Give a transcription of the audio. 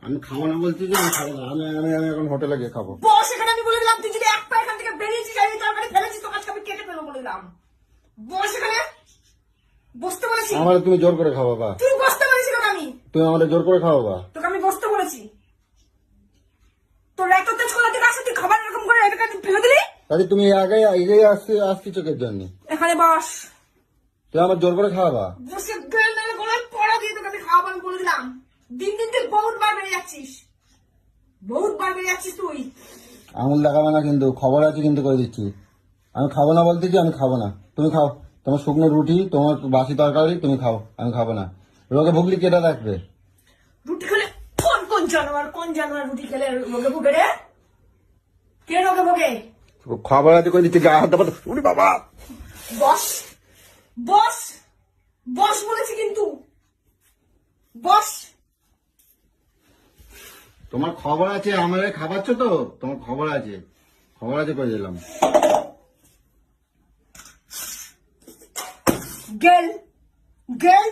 আমি খাবো না বলছি যে আমি খাবো না, আমি আমি আমি এখন হোটেলে গিয়ে খাবো। বস, এখানে আমি বলে দিলাম তুই যদি এক পা এখান থেকে বেরিয়েছিস আমি তরকারি ফেলেছিস তোর কাছে আমি কেটে ফেলবো বলে দিলাম। বস, এখানে বসতে বলেছি। আমার তুমি জোর করে খাও বাবা। তুই বসতে বলেছি তোকে আমি। তুমি আমাদের জোর করে খাও বাবা। তোকে আমি বসতে বলেছি। তোর এত তেজ কোথা থেকে আসে? তুই খাবার এরকম করে এটাকে ফেলে দিলি। তাহলে তুমি আগে আসছি চোখের জন্য। এখানে বস। তুই আমার জোর করে খাওয়াবা। বসে গেলে গলায় পড়া দিয়ে তোকে আমি খাওয়াবো আমি বলে দিলাম। দিন দিন তুই বহুত বার বেড়ে যাচ্ছিস, বহুত বার বেড়ে যাচ্ছিস তুই। আঙুল দেখাবে না কিন্তু, খবর আছে কিন্তু করে দিচ্ছি। আমি খাবো না বলতেছি, আমি খাবো না। তুমি খাও, তোমার শুকনো রুটি, তোমার বাসি তরকারি তুমি খাও, আমি খাবো না। রোগে ভুগলি কেটা রাখবে? রুটি খেলে কোন জানোয়ার রুটি খেলে রোগে ভোগে রে? কে রোগে ভোগে? খবর আছে করে দিচ্ছি, গায়ে হাত দেবো। উনি বাবা। বস বস বস বলেছি কিন্তু, বস। তোমার খবর আছে, আমার খাবারছো তো, তোমার খবর আছে করে দিলাম। গেল গেল